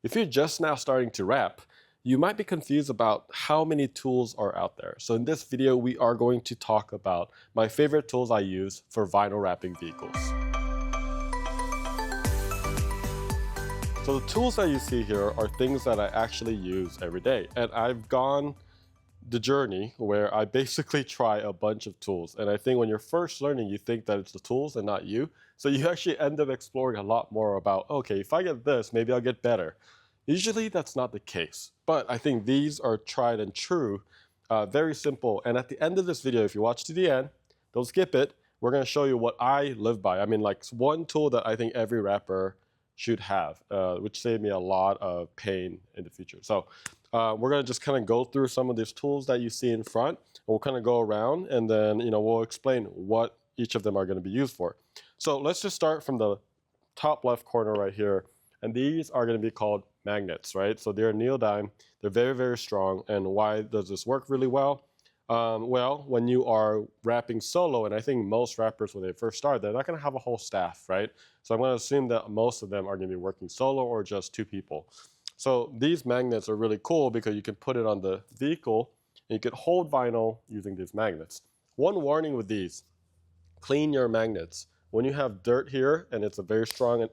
If you're just now starting to wrap, you might be confused about how many tools are out there. So in this video, we are going to talk about my favorite tools I use for vinyl wrapping vehicles. So the tools that you see here are things that I actually use every day. And I've gone the journey where I basically try a bunch of tools. And I think when you're first learning, you think that it's the tools and not you. So you actually end up exploring a lot more about, okay, if I get this, maybe I'll get better. Usually that's not the case, but I think these are tried and true, very simple. And at the end of this video, if you watch to the end, don't skip it, we're gonna show you what I live by. I mean, like one tool that I think every rapper should have, which saved me a lot of pain in the future. So we're gonna just kind of go through some of these tools that you see in front. We'll kind of go around and then we'll explain what each of them are gonna be used for. So let's just start from the top left corner right here. And these are gonna be called magnets, right? So they're neodymium, they're very, very strong. And why does this work really well? Well, when you are rapping solo, and I think most rappers when they first start, they're not gonna have a whole staff, right? So I'm gonna assume that most of them are gonna be working solo or just two people. So these magnets are really cool because you can put it on the vehicle and you can hold vinyl using these magnets. One warning with these, clean your magnets. When you have dirt here and it's a very strong,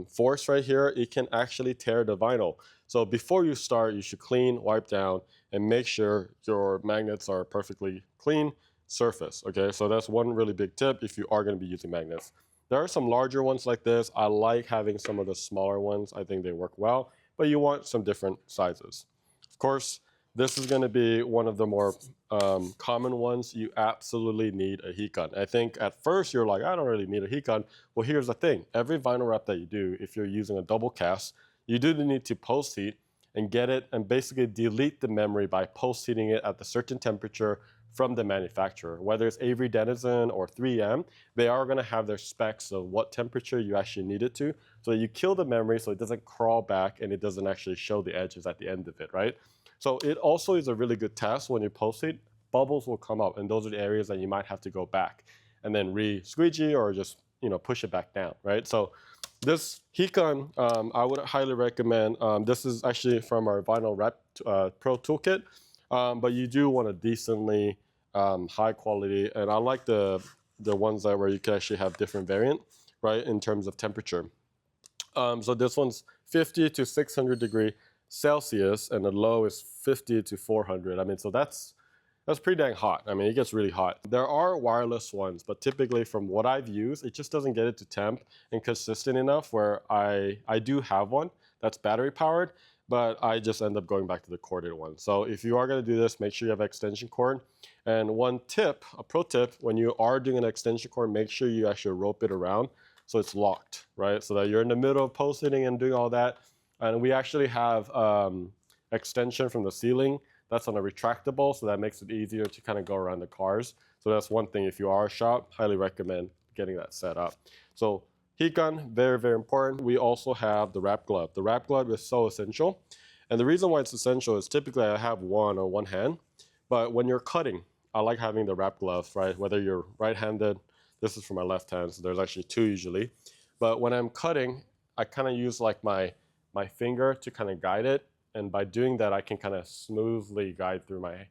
force right here, it can actually tear the vinyl. So before you start, you should clean, wipe down, and make sure your magnets are perfectly clean surface, okay? So that's one really big tip if you are gonna be using magnets. There are some larger ones like this. I like having some of the smaller ones. I think they work well, but you want some different sizes. Of course, this is gonna be one of the more common ones. You absolutely need a heat gun. I think at first you're like, I don't really need a heat gun. Well, here's the thing. Every vinyl wrap that you do, if you're using a double cast, you do need to post heat and get it and basically delete the memory by post heating it at a certain temperature from the manufacturer. Whether it's Avery Denizen or 3M, they are gonna have their specs of what temperature you actually need it to. So you kill the memory so it doesn't crawl back and it doesn't actually show the edges at the end of it, right? So it also is a really good test when you post heat, bubbles will come up and those are the areas that you might have to go back and then re-squeegee or just push it back down, right? So this heat gun, I would highly recommend. This is actually from our Vinyl Wrap Pro Toolkit, but you do want a decently high quality, and I like the ones where you can actually have different variant, right, in terms of temperature. So this one's 50 to 600 degree Celsius, and the low is 50 to 400. I mean, so that's pretty dang hot. I mean, it gets really hot. There are wireless ones, but typically from what I've used, it just doesn't get it to temp and consistent enough where I do have one that's battery powered, but I just end up going back to the corded one. So if you are gonna do this, make sure you have extension cord. And one tip, a pro tip, when you are doing an extension cord, make sure you actually rope it around so it's locked, right? So that you're in the middle of post hitting and doing all that. And we actually have extension from the ceiling that's on a retractable, so that makes it easier to kind of go around the cars. So that's one thing, if you are a shop, highly recommend getting that set up. So heat gun, very, very important. We also have the wrap glove. The wrap glove is so essential. And the reason why it's essential is typically I have one on one hand, but when you're cutting, I like having the wrap glove, right? Whether you're right-handed, this is for my left hand, so there's actually two usually. But when I'm cutting, I kind of use like my finger to kind of guide it. And by doing that, I can kind of smoothly guide through my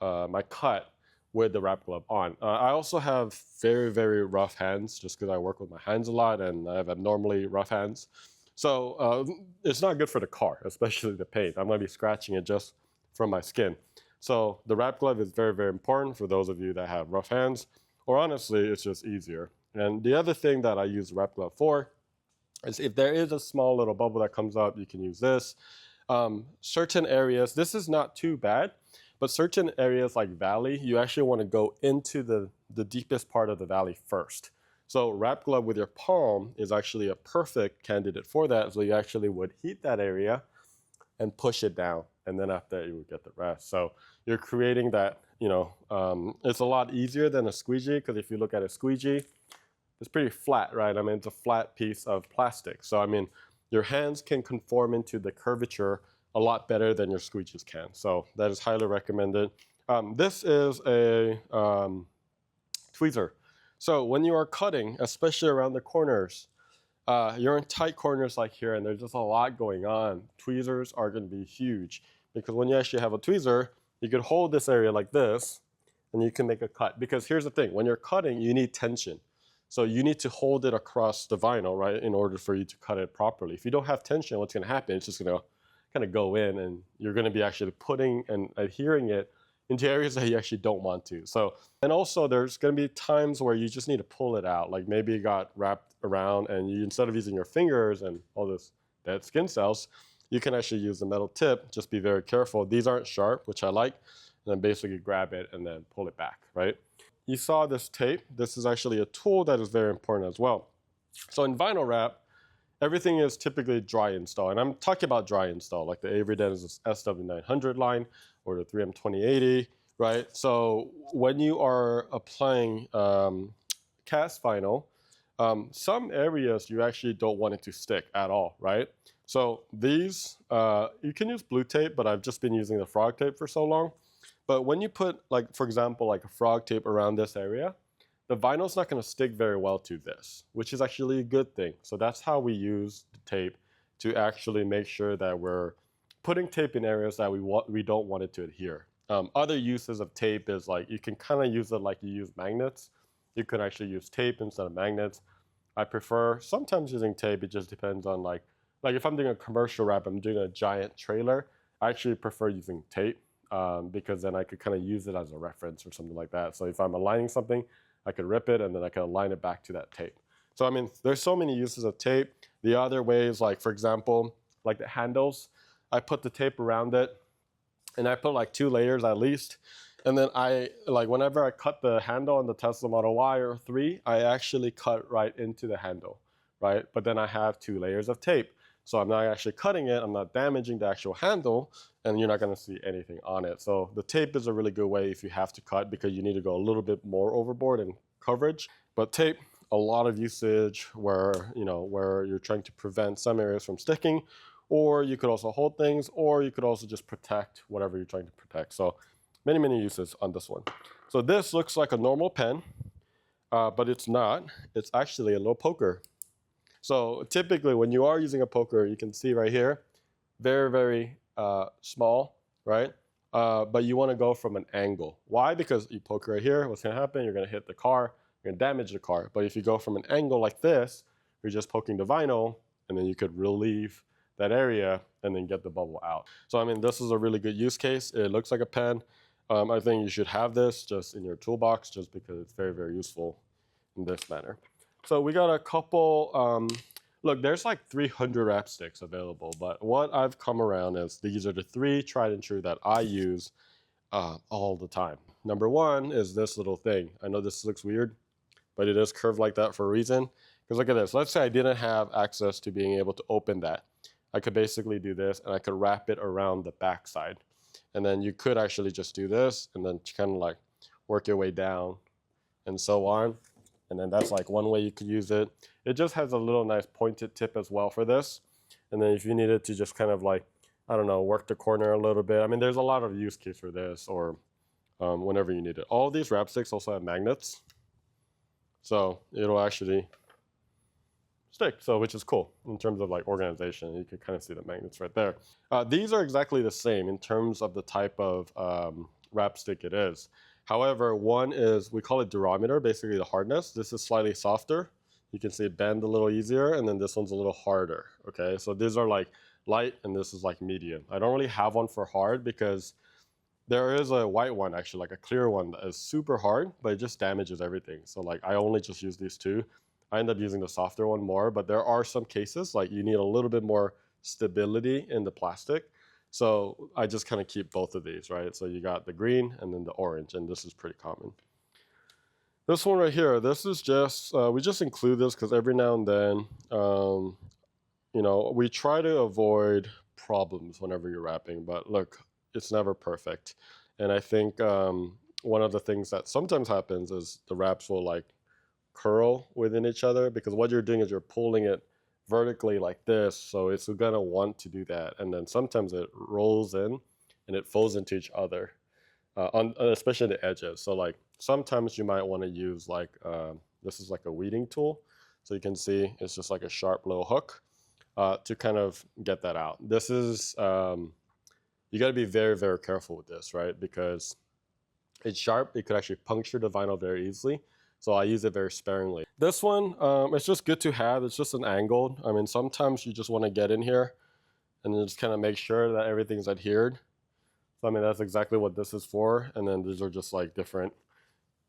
my cut with the wrap glove on. I also have very, very rough hands just because I work with my hands a lot and I have abnormally rough hands. So it's not good for the car, especially the paint. I'm gonna be scratching it just from my skin. So the wrap glove is very, very important for those of you that have rough hands, or honestly, it's just easier. And the other thing that I use the wrap glove for is if there is a small little bubble that comes up, you can use this. Certain areas, this is not too bad, but certain areas like valley, you actually want to go into the deepest part of the valley first. So wrap glove with your palm is actually a perfect candidate for that. So you actually would heat that area and push it down. And then after that, you would get the rest. So you're creating that, it's a lot easier than a squeegee, because if you look at a squeegee, it's pretty flat, right? I mean, it's a flat piece of plastic. So, I mean, your hands can conform into the curvature a lot better than your squeegees can. So that is highly recommended. This is a tweezer. So when you are cutting, especially around the corners, you're in tight corners like here and there's just a lot going on, tweezers are going to be huge, because when you actually have a tweezer, you could hold this area like this and you can make a cut. Because here's the thing, when you're cutting, you need tension. So you need to hold it across the vinyl, right, in order for you to cut it properly. If you don't have tension, what's going to happen? It's just going to kind of go in, and you're going to be actually putting and adhering it into areas that you actually don't want to. So, and also there's going to be times where you just need to pull it out. Like maybe it got wrapped around and you, instead of using your fingers and all this dead skin cells, you can actually use the metal tip. Just be very careful. These aren't sharp, which I like. And then basically grab it and then pull it back, right? You saw this tape. This is actually a tool that is very important as well. So in vinyl wrap, everything is typically dry install. And I'm talking about dry install, like the Avery Dennis SW900 line or the 3M2080, right? So when you are applying cast vinyl, some areas you actually don't want it to stick at all, right? So these, you can use blue tape, but I've just been using the frog tape for so long. But when you put, like, for example, like a frog tape around this area, the vinyl's not going to stick very well to this, which is actually a good thing. So that's how we use the tape to actually make sure that we're putting tape in areas that we don't want it to adhere. Other uses of tape is like you can kind of use it like you use magnets. You can actually use tape instead of magnets. I prefer sometimes using tape. It just depends on like if I'm doing a commercial wrap, I'm doing a giant trailer, I actually prefer using tape because then I could kind of use it as a reference or something like that. So if I'm aligning something, I could rip it and then I can align it back to that tape. So I mean, there's so many uses of tape. The other ways, like for example, like the handles, I put the tape around it and I put like 2 layers at least. And then I, like whenever I cut the handle on the Tesla Model Y or 3, I actually cut right into the handle, right? But then I have 2 layers of tape. So I'm not actually cutting it, I'm not damaging the actual handle, and you're not gonna see anything on it. So the tape is a really good way if you have to cut because you need to go a little bit more overboard in coverage. But tape, a lot of usage where, where you're trying to prevent some areas from sticking, or you could also hold things, or you could also just protect whatever you're trying to protect. So many, many uses on this one. So this looks like a normal pen, but it's not. It's actually a little poker. So typically when you are using a poker, you can see right here, very, very small, right? But you want to go from an angle. Why? Because you poke right here, what's going to happen? You're going to hit the car, you're going to damage the car. But if you go from an angle like this, you're just poking the vinyl, and then you could relieve that area and then get the bubble out. So I mean, this is a really good use case. It looks like a pen. I think you should have this just in your toolbox just because it's very, very useful in this manner. So we got a couple, look, there's like 300 wrap sticks available, but what I've come around is these are the 3 tried and true that I use all the time. Number 1 is this little thing. I know this looks weird, but it is curved like that for a reason. Because look at this, let's say I didn't have access to being able to open that. I could basically do this and I could wrap it around the back side. And then you could actually just do this and then kind of like work your way down and so on. And then that's like one way you could use it. It just has a little nice pointed tip as well for this. And then if you needed to just kind of like, I don't know, work the corner a little bit. I mean, there's a lot of use case for this or whenever you need it. All these wrap sticks also have magnets. So it'll actually stick, so which is cool in terms of like organization. You can kind of see the magnets right there. These are exactly the same in terms of the type of wrap stick it is. However, one is, we call it durometer, basically the hardness. This is slightly softer. You can see it bend a little easier, and then this one's a little harder, okay? So these are like light, and this is like medium. I don't really have one for hard because there is a white one, actually, like a clear one that is super hard, but it just damages everything. So like I only just use these 2. I end up using the softer one more, but there are some cases like you need a little bit more stability in the plastic. So I just kind of keep both of these, right? So you got the green and then the orange, and this is pretty common. This one right here, this is just, we just include this because every now and then, we try to avoid problems whenever you're wrapping, but look, it's never perfect. And I think one of the things that sometimes happens is the wraps will like curl within each other because what you're doing is you're pulling it vertically like this, so it's gonna want to do that, and then sometimes it rolls in and it folds into each other, especially the edges. So like sometimes you might want to use like this is like a weeding tool, So you can see it's just like a sharp little hook to kind of get that out. This is, you got to be very, very careful with this, right? Because it's sharp. It could actually puncture the vinyl very easily. So I use it very sparingly. This one, it's just good to have. It's just an angled. I mean, sometimes you just want to get in here and then just kind of make sure that everything's adhered. So I mean, that's exactly what this is for. And then these are just like different.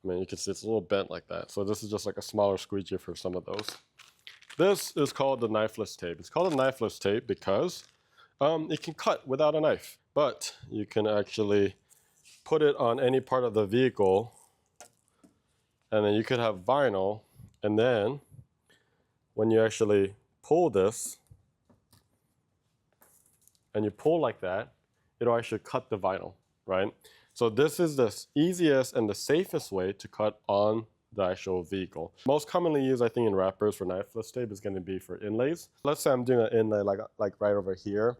I mean, you can see it's a little bent like that. So this is just like a smaller squeegee for some of those. This is called the knifeless tape. It's called a knifeless tape because it can cut without a knife, but you can actually put it on any part of the vehicle, and then you could have vinyl, and then when you actually pull this, and you pull like that, it'll actually cut the vinyl, right? So this is the easiest and the safest way to cut on the actual vehicle. Most commonly used, I think, in wrappers for knifeless tape is going to be for inlays. Let's say I'm doing an inlay like right over here.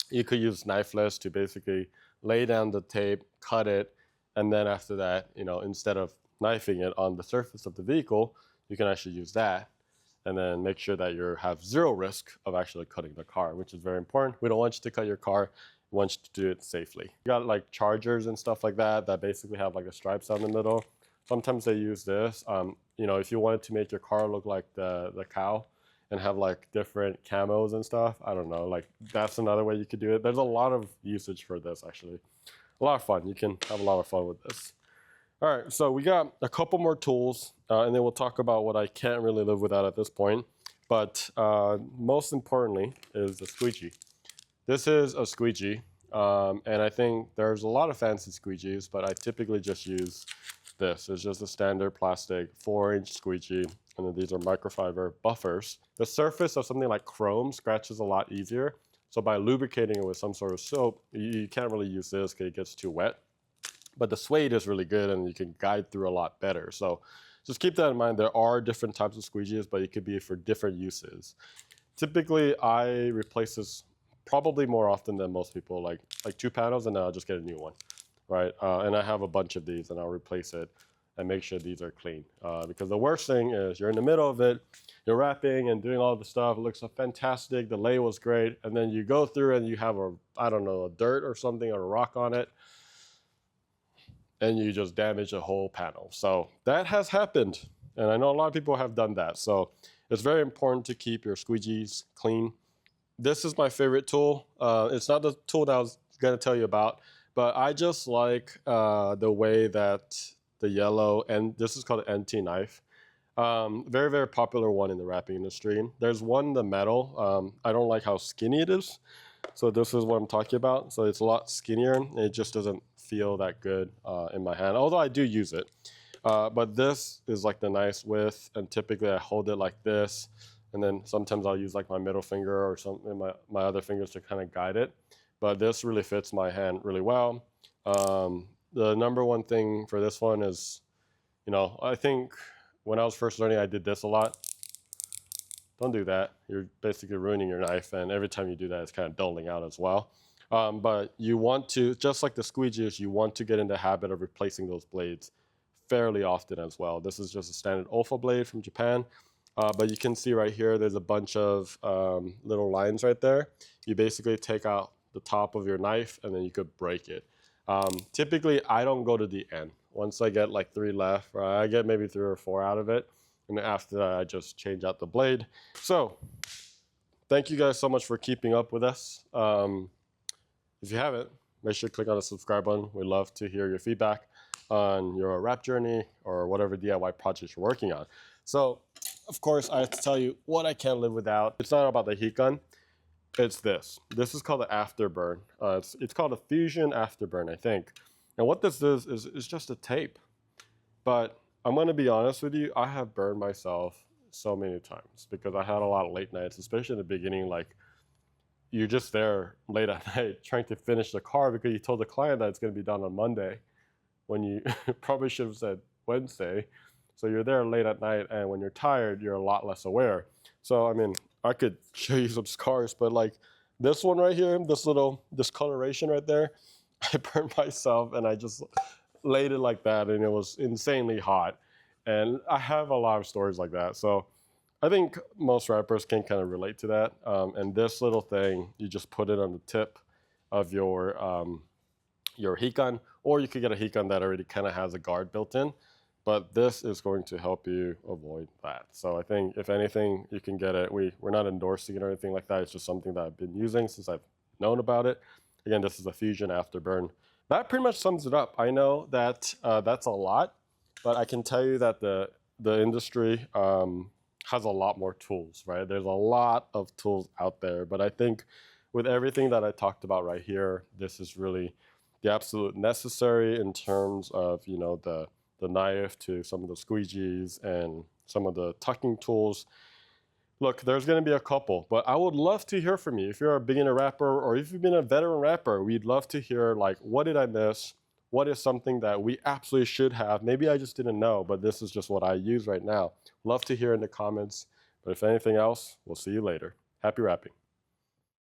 You could use knifeless to basically lay down the tape, cut it, and then after that, you know, instead of knifing it on the surface of the vehicle, you can actually use that and then make sure that you have zero risk of actually cutting the car, which is very important. We don't want you to cut your car. We want you to do it safely. You got like chargers and stuff like that that basically have like the stripes down the middle. Sometimes they use this. You know, if you wanted to make your car look like the cow and have like different camos and stuff, I don't know, like that's another way you could do it. There's a lot of usage for this actually. A lot of fun. You can have a lot of fun with this. All right, so we got a couple more tools, and then we'll talk about what I can't really live without at this point. But most importantly is the squeegee. This is a squeegee, and I think there's a lot of fancy squeegees, but I typically just use this. It's just a standard plastic 4-inch squeegee, and then these are microfiber buffers. The surface of something like chrome scratches a lot easier, so by lubricating it with some sort of soap, you can't really use this because it gets too wet. But the suede is really good and you can guide through a lot better. So just keep that in mind. There are different types of squeegees, but it could be for different uses. Typically, I replace this probably more often than most people, like 2 panels, and then I'll just get a new one, right? And I have a bunch of these, and I'll replace it and make sure these are clean. Because the worst thing is you're in the middle of it, you're wrapping and doing all the stuff, it looks fantastic, the lay was great, and then you go through and you have I don't know, a dirt or something or a rock on it, and you just damage a whole panel. So that has happened, and I know a lot of people have done that. So it's very important to keep your squeegees clean. This is my favorite tool. It's not the tool that I was gonna tell you about, but I just like the way that the yellow, and this is called an NT knife. Very, very popular one in the wrapping industry. There's one, the metal. I don't like how skinny it is. So this is what I'm talking about. So it's a lot skinnier, and it just doesn't feel that good in my hand, although I do use it. But this is like the nice width, and typically I hold it like this, and then sometimes I'll use like my middle finger or something, my other fingers to kind of guide it. But this really fits my hand really well. The number one thing for this one is, you know, I think when I was first learning, I did this a lot. Don't do that. You're basically ruining your knife, and every time you do that, it's kind of dulling out as well. But you want to, just like the squeegees, you want to get in the habit of replacing those blades fairly often as well. This is just a standard OFA blade from Japan. But you can see right here, there's a bunch of little lines right there. You basically take out the top of your knife, and then you could break it. Typically, I don't go to the end. Once I get like 3 left, I get maybe 3 or 4 out of it. And after that, I just change out the blade. So thank you guys so much for keeping up with us. If you haven't, make sure to click on the subscribe button. We'd love to hear your feedback on your wrap journey or whatever DIY projects you're working on. So, of course, I have to tell you what I can't live without. It's not about the heat gun. It's this. This is called the Afterburn. It's called a Fusion Afterburn, I think. And what this is just a tape. But I'm going to be honest with you, I have burned myself so many times because I had a lot of late nights, especially in the beginning. Like, you're just there late at night trying to finish the car because you told the client that it's going to be done on Monday when you probably should have said Wednesday. So you're there late at night, and when you're tired, you're a lot less aware. So, I mean, I could show you some scars, but like this one right here, this little discoloration right there, I burned myself, and I just laid it like that, and it was insanely hot. And I have a lot of stories like that. So I think most rappers can kind of relate to that. And this little thing, you just put it on the tip of your heat gun, or you could get a heat gun that already kind of has a guard built in. But this is going to help you avoid that. So I think if anything, you can get it. We're not endorsing it or anything like that. It's just something that I've been using since I've known about it. Again, this is a Fusion Afterburn. That pretty much sums it up. I know that that's a lot, but I can tell you that the industry has a lot more tools, right? There's a lot of tools out there, but I think with everything that I talked about right here, this is really the absolute necessary in terms of, you know, the knife to some of the squeegees and some of the tucking tools. Look, there's going to be a couple, but I would love to hear from you. If you're a beginner rapper or if you've been a veteran rapper, we'd love to hear, like, what did I miss? What is something that we absolutely should have? Maybe I just didn't know, but this is just what I use right now. Love to hear in the comments. But if anything else, we'll see you later. Happy rapping.